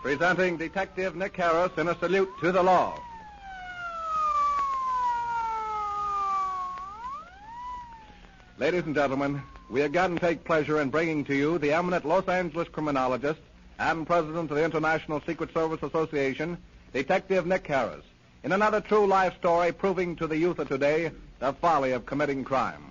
presenting Detective Nick Harris in a salute to the law. Ladies and gentlemen, we again take pleasure in bringing to you the eminent Los Angeles criminologist and president of the International Secret Service Association, Detective Nick Harris, in another true life story proving to the youth of today the folly of committing crime.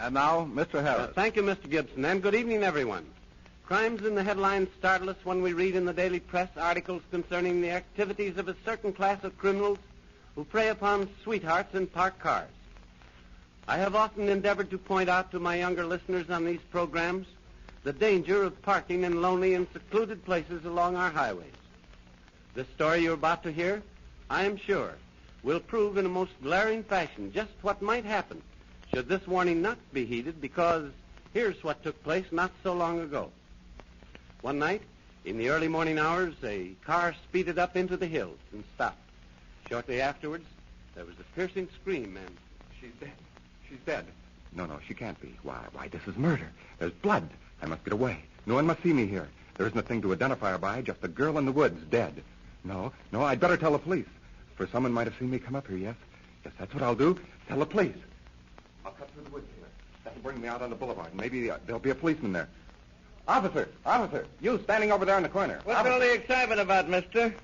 And now, Mr. Harris. Thank you, Mr. Gibson, and good evening, everyone. Crimes in the headlines startle us when we read in the daily press articles concerning the activities of a certain class of criminals who prey upon sweethearts in parked cars. I have often endeavored to point out to my younger listeners on these programs the danger of parking in lonely and secluded places along our highways. The story you're about to hear, I am sure, will prove in a most glaring fashion just what might happen should this warning not be heeded, because here's what took place not so long ago. One night, in the early morning hours, a car speeded up into the hills and stopped. Shortly afterwards, there was a piercing scream, and... She's dead. She's dead. No, she can't be. Why, this is murder. There's blood. I must get away. No one must see me here. There isn't a thing to identify her by, just a girl in the woods, dead. No, I'd better tell the police. For someone might have seen me come up here, yes? Yes, that's what I'll do. Tell the police. I'll cut through the woods here. That'll bring me out on the boulevard. Maybe there'll be a policeman there. Officer, you standing over there in the corner. What's all the excitement about, mister?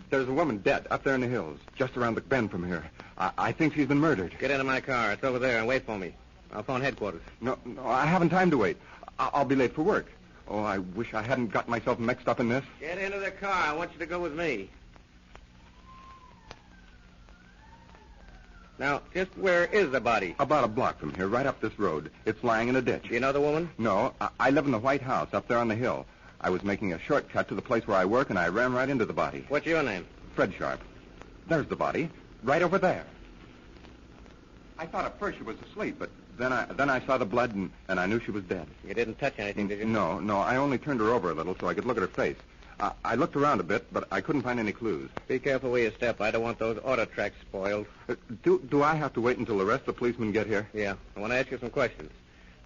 There's a woman dead up there in the hills, just around the bend from here. I think she's been murdered. Get into my car. It's over there, and wait for me. I'll phone headquarters. No, I haven't time to wait. I'll be late for work. Oh, I wish I hadn't got myself mixed up in this. Get into the car. I want you to go with me. Now, just where is the body? About a block from here, right up this road. It's lying in a ditch. Do you know the woman? No, I live in the White House up there on the hill. I was making a shortcut to the place where I work, and I ran right into the body. What's your name? Fred Sharp. There's the body, right over there. I thought at first she was asleep, but then I saw the blood, and I knew she was dead. You didn't touch anything, did you? No, I only turned her over a little so I could look at her face. I looked around a bit, but I couldn't find any clues. Be careful where you step. I don't want those auto tracks spoiled. Do I have to wait until the rest of the policemen get here? Yeah. I want to ask you some questions.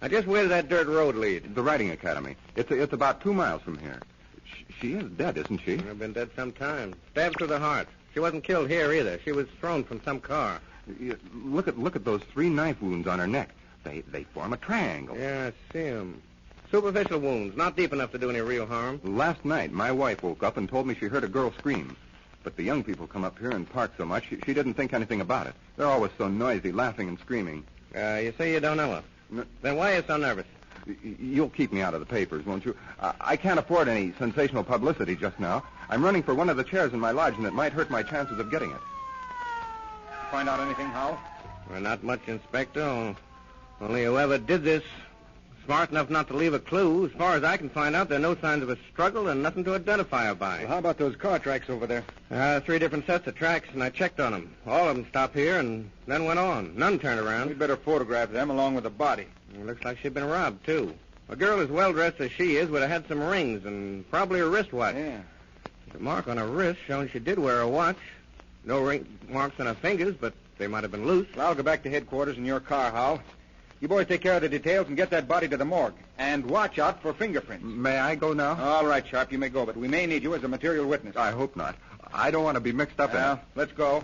Now, just where does that dirt road lead? The Riding Academy. It's about 2 miles from here. She is dead, isn't she? I've been dead some time. Stabbed through the heart. She wasn't killed here either. She was thrown from some car. Look at those 3 knife wounds on her neck. They form a triangle. Yeah, I see them. Superficial wounds, not deep enough to do any real harm. Last night, my wife woke up and told me she heard a girl scream. But the young people come up here and park so much, she didn't think anything about it. They're always so noisy, laughing and screaming. You say you don't know her. No. Then why are you so nervous? You'll keep me out of the papers, won't you? I can't afford any sensational publicity just now. I'm running for one of the chairs in my lodge, and it might hurt my chances of getting it. Find out anything, Hal? Well, not much, Inspector. Only whoever did this... smart enough not to leave a clue. As far as I can find out, there are no signs of a struggle and nothing to identify her by. Well, how about those car tracks over there? 3 different sets of tracks, and I checked on them. All of them stopped here and then went on. None turned around. We'd better photograph them along with the body. It looks like she'd been robbed, too. A girl as well-dressed as she is would have had some rings and probably a wristwatch. Yeah. The mark on her wrist showing she did wear a watch. No ring marks on her fingers, but they might have been loose. Well, I'll go back to headquarters in your car, Hal. You boys take care of the details and get that body to the morgue. And watch out for fingerprints. May I go now? All right, Sharp, you may go, but we may need you as a material witness. I hope not. I don't want to be mixed up in it. Let's go.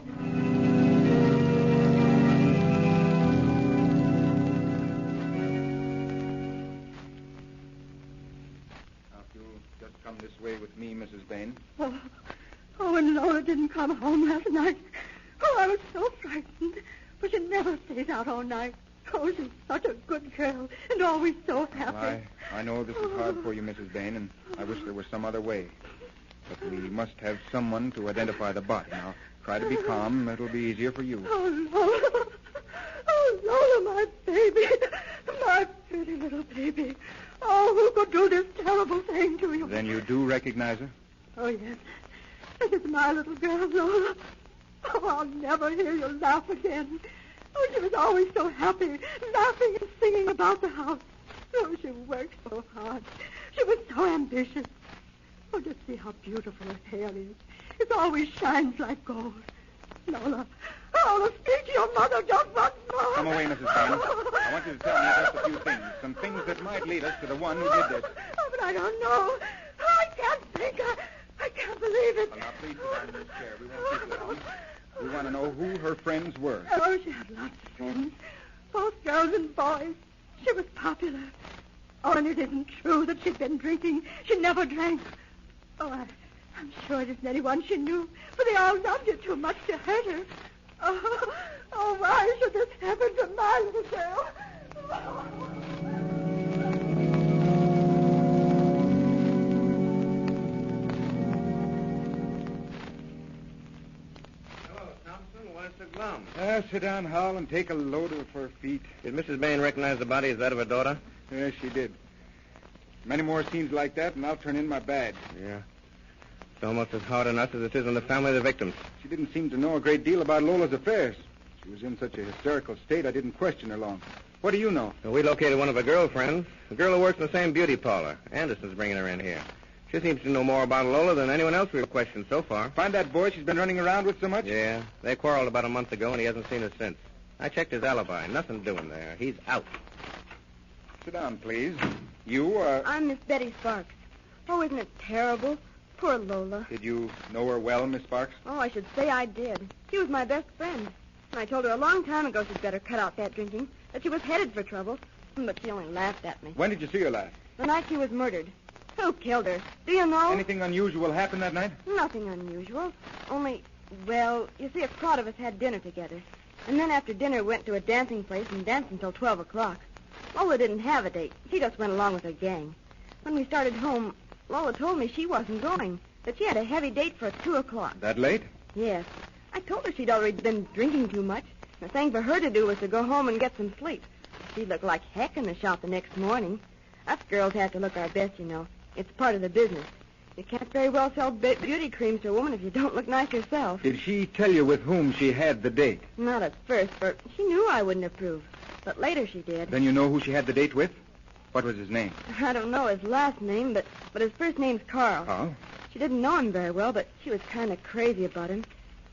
Now, if you'll just come this way with me, Mrs. Bain. Oh, and Lola didn't come home last night. Oh, I was so frightened. But she never stays out all night. Oh, she's such a good girl and always so happy. Well, I know this is hard for you, Mrs. Bain, and I wish there was some other way. But we must have someone to identify the body. Now, try to be calm. It'll be easier for you. Oh, Lola. Oh, Lola, my baby. My pretty little baby. Oh, who could do this terrible thing to you? Then you do recognize her? Oh, yes. This is my little girl, Lola. Oh, I'll never hear you laugh again. Oh, she was always so happy, laughing and singing about the house. Oh, she worked so hard. She was so ambitious. Oh, just see how beautiful her hair is. It always shines like gold. Lola, speak to your mother just once more. Come away, Mrs. Bain. I want you to tell me just a few things. Some things that might lead us to the one who did this. Oh, but I don't know. I can't think. I can't believe it. Well, now, please sit down in this chair. We won't keep you long. We want to know who her friends were. Oh, she had lots of friends. Both girls and boys. She was popular. Oh, and it isn't true that she'd been drinking. She never drank. Oh, I'm sure it isn't anyone she knew, for they all loved her too much to hurt her. Oh, why should this happen to my little girl? Hello, Thompson. Where's the glum? Sit down, Hal, and take a load of her feet. Did Mrs. Bain recognize the body as that of her daughter? Yes, she did. Many more scenes like that, and I'll turn in my badge. Yeah. It's almost as hard on us as it is on the family of the victims. She didn't seem to know a great deal about Lola's affairs. She was in such a hysterical state, I didn't question her long. What do you know? Well, we located one of her girlfriends, a girl who works in the same beauty parlor. Anderson's bringing her in here. She seems to know more about Lola than anyone else we've questioned so far. Find that boy she's been running around with so much? Yeah. They quarreled about a month ago, and he hasn't seen her since. I checked his alibi. Nothing doing there. He's out. Sit down, please. You are... I'm Miss Betty Sparks. Oh, isn't it terrible? Poor Lola. Did you know her well, Miss Sparks? Oh, I should say I did. She was my best friend. And I told her a long time ago she'd better cut out that drinking, that she was headed for trouble. But she only laughed at me. When did you see her last? The night she was murdered. Who killed her? Do you know? Anything unusual happened that night? Nothing unusual. Only, well, you see, a crowd of us had dinner together. And then after dinner went to a dancing place and danced until 12 o'clock. Lola didn't have a date. She just went along with her gang. When we started home, Lola told me she wasn't going, that she had a heavy date for 2 o'clock. That late? Yes. I told her she'd already been drinking too much. The thing for her to do was to go home and get some sleep. She'd look like heck in the shop the next morning. Us girls have to look our best, you know. It's part of the business. You can't very well sell beauty creams to a woman if you don't look nice yourself. Did she tell you with whom she had the date? Not at first, for she knew I wouldn't approve. But later she did. Then you know who she had the date with? What was his name? I don't know his last name, but his first name's Carl. Oh? She didn't know him very well, but she was kind of crazy about him.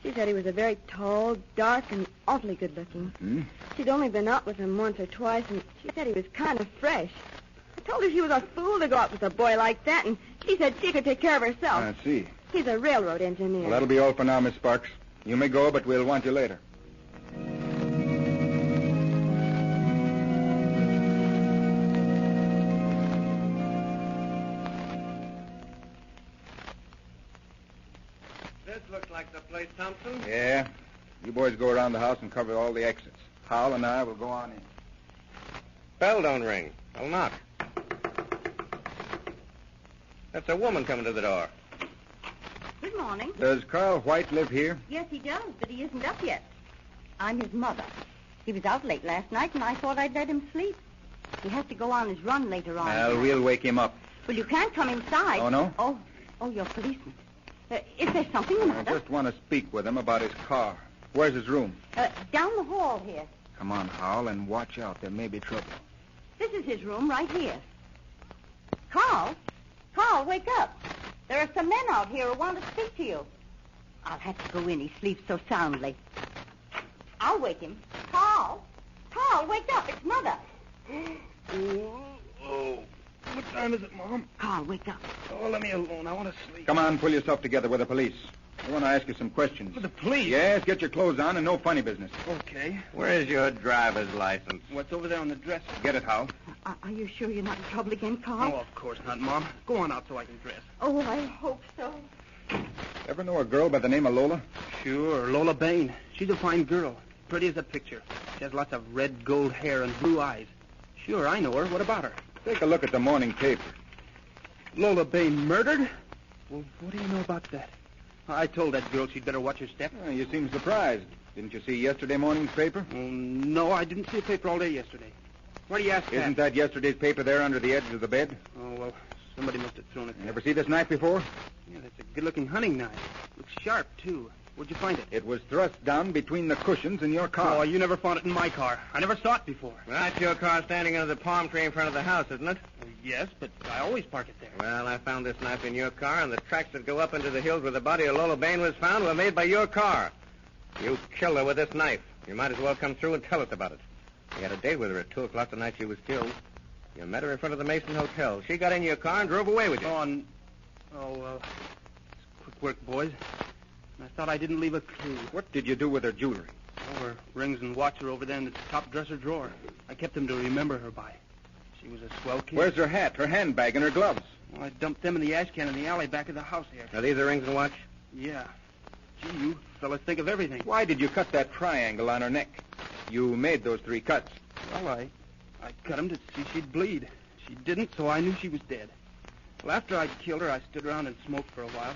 She said he was a very tall, dark, and awfully good-looking. Hmm? She'd only been out with him once or twice, and she said he was kind of fresh. I told her she was a fool to go out with a boy like that, and she said she could take care of herself. I see. He's a railroad engineer. Well, that'll be all for now, Miss Sparks. You may go, but we'll want you later. This looks like the place, Thompson. Yeah. You boys go around the house and cover all the exits. Hal and I will go on in. Bell don't ring. I'll knock. That's a woman coming to the door. Good morning. Does Carl White live here? Yes, he does, but he isn't up yet. I'm his mother. He was out late last night, and I thought I'd let him sleep. He has to go on his run later on. Well, we'll wake him up. Well, you can't come inside. Oh, no? Oh, you're policeman. Is there something the I matter? just want to speak with him about his car. Where's his room? Down the hall here. Come on, Hal, and watch out. There may be trouble. This is his room right here. Carl, wake up. There are some men out here who want to speak to you. I'll have to go in. He sleeps so soundly. I'll wake him. Carl, wake up. It's Mother. Oh. What time is it, Mom? Carl, wake up. Oh, let me alone. I want to sleep. Come on, pull yourself together with the police. I want to ask you some questions. For the police? Yes, get your clothes on and no funny business. Okay. Where's your driver's license? What's over there on the dresser? Get it, Hal. Are you sure you're not in trouble again, Oh, Carl? of course not, Mom. Go on out so I can dress. Oh, I hope so. Ever know a girl by the name of Lola? Sure, Lola Bain. She's a fine girl. Pretty as a picture. She has lots of red gold hair and blue eyes. Sure, I know her. What about her? Take a look at the morning paper. Lola Bain murdered? Well, what do you know about that? I told that girl she'd better watch her step. You seem surprised. Didn't you see yesterday morning's paper? Oh, no, I didn't see a paper all day yesterday. Why do you ask Isn't that yesterday's paper there under the edge of the bed? Oh, well, somebody must have thrown it You there. never see this knife before? Yeah, that's a good-looking hunting knife. Looks sharp, too. Where'd you find it? It was thrust down between the cushions in your car. Oh, you never found it in my car. I never saw it before. Well, that's your car standing under the palm tree in front of the house, isn't it? Well, yes, but I always park it there. Well, I found this knife in your car, and the tracks that go up into the hills where the body of Lola Bain was found were made by your car. You killed her with this knife. You might as well come through and tell us about it. You had a date with her at 2 o'clock the night she was killed. You met her in front of the Mason Hotel. She got in your car and drove away with you. It's quick work, boys. I thought I didn't leave a clue. What did you do with her jewelry? Oh, her rings and watch are over there in the top dresser drawer. I kept them to remember her by. She was a swell kid. Where's her hat, her handbag, and her gloves? Well, I dumped them in the ash can in the alley back of the house here. Are these the rings and watch? Yeah. Gee, you fellas think of everything. Why did you cut that triangle on her neck? You made those 3 cuts. Well, I cut them to see she'd bleed. She didn't, so I knew she was dead. Well, after I'd killed her, I stood around and smoked for a while.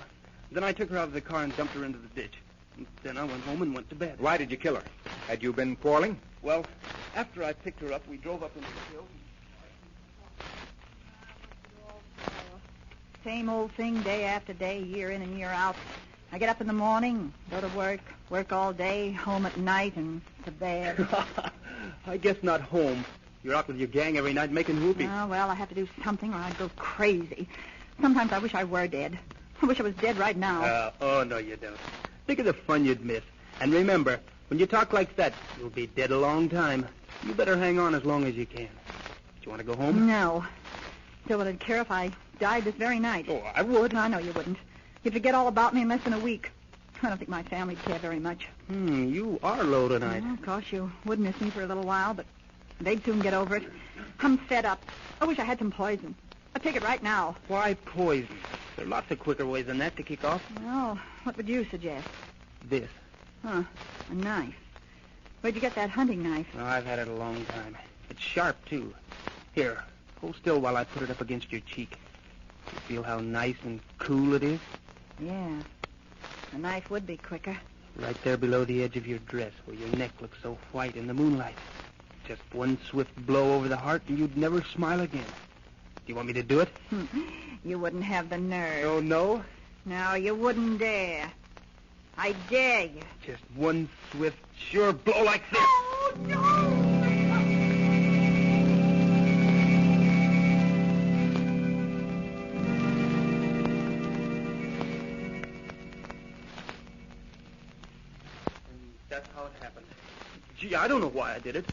Then I took her out of the car and dumped her into the ditch. And then I went home and went to bed. Why did you kill her? Had you been quarreling? Well, after I picked her up, we drove up into the hills. Same old thing day after day, year in and year out. I get up in the morning, go to work all day, home at night, and to bed. I guess not home. You're out with your gang every night making whoopies. Oh, well, I have to do something or I'd go crazy. Sometimes I wish I were dead. I wish I was dead right now. Oh, no, you don't. Think of the fun you'd miss. And remember, when you talk like that, you'll be dead a long time. You better hang on as long as you can. Do you want to go home? No. Still, would it care if I died this very night? Oh, I would. No, I know you wouldn't. You'd forget all about me in less than a week. I don't think my family'd care very much. You are low tonight. Well, of course, you would miss me for a little while, but they'd soon get over it. I'm fed up. I wish I had some poison. I'd take it right now. Why poison? There are lots of quicker ways than that to kick off. Well, what would you suggest? This. Huh, a knife. Where'd you get that hunting knife? Oh, I've had it a long time. It's sharp, too. Here, hold still while I put it up against your cheek. You feel how nice and cool it is? Yeah. A knife would be quicker. Right there below the edge of your dress, where your neck looks so white in the moonlight. Just one swift blow over the heart, and you'd never smile again. Do you want me to do it? You wouldn't have the nerve. Oh, no? No, you wouldn't dare. I dare you. Just one swift, sure blow like this. Oh, no! That's how it happened. Gee, I don't know why I did it.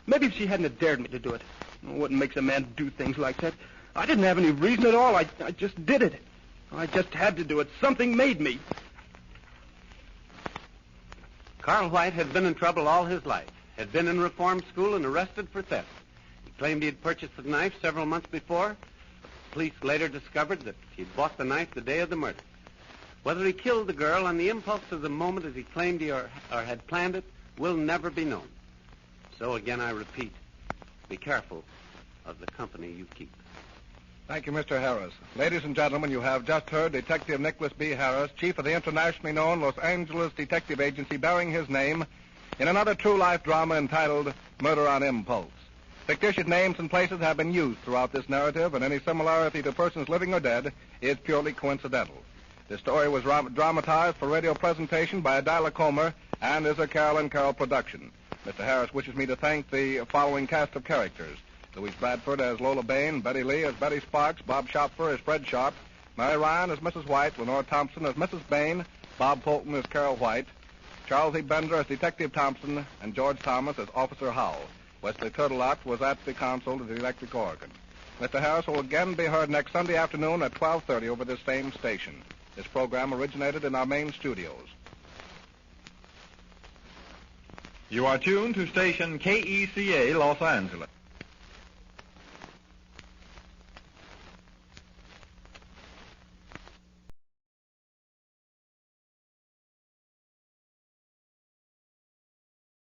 Maybe if she hadn't have dared me to do it. What makes a man do things like that? I didn't have any reason at all. I just did it. I just had to do it. Something made me. Carl White had been in trouble all his life, had been in reform school and arrested for theft. He claimed he had purchased the knife several months before. The police later discovered that he'd bought the knife the day of the murder. Whether he killed the girl on the impulse of the moment as he claimed he or had planned it will never be known. So again I repeat, be careful of the company you keep. Thank you, Mr. Harris. Ladies and gentlemen, you have just heard Detective Nicholas B. Harris, chief of the internationally known Los Angeles Detective Agency, bearing his name in another true-life drama entitled Murder on Impulse. Fictitious names and places have been used throughout this narrative, and any similarity to persons living or dead is purely coincidental. This story was dramatized for radio presentation by Adila Comer and is a Carol and Carol production. Mr. Harris wishes me to thank the following cast of characters: Louise Bradford as Lola Bain, Betty Lee as Betty Sparks, Bob Schopfer as Fred Sharp, Mary Ryan as Mrs. White, Lenore Thompson as Mrs. Bain, Bob Fulton as Carol White, Charles E. Bender as Detective Thompson, and George Thomas as Officer Howell. Wesley Turtelot was at the console of the electric organ. Mr. Harris will again be heard next Sunday afternoon at 12:30 over this same station. This program originated in our main studios. You are tuned to station KECA Los Angeles.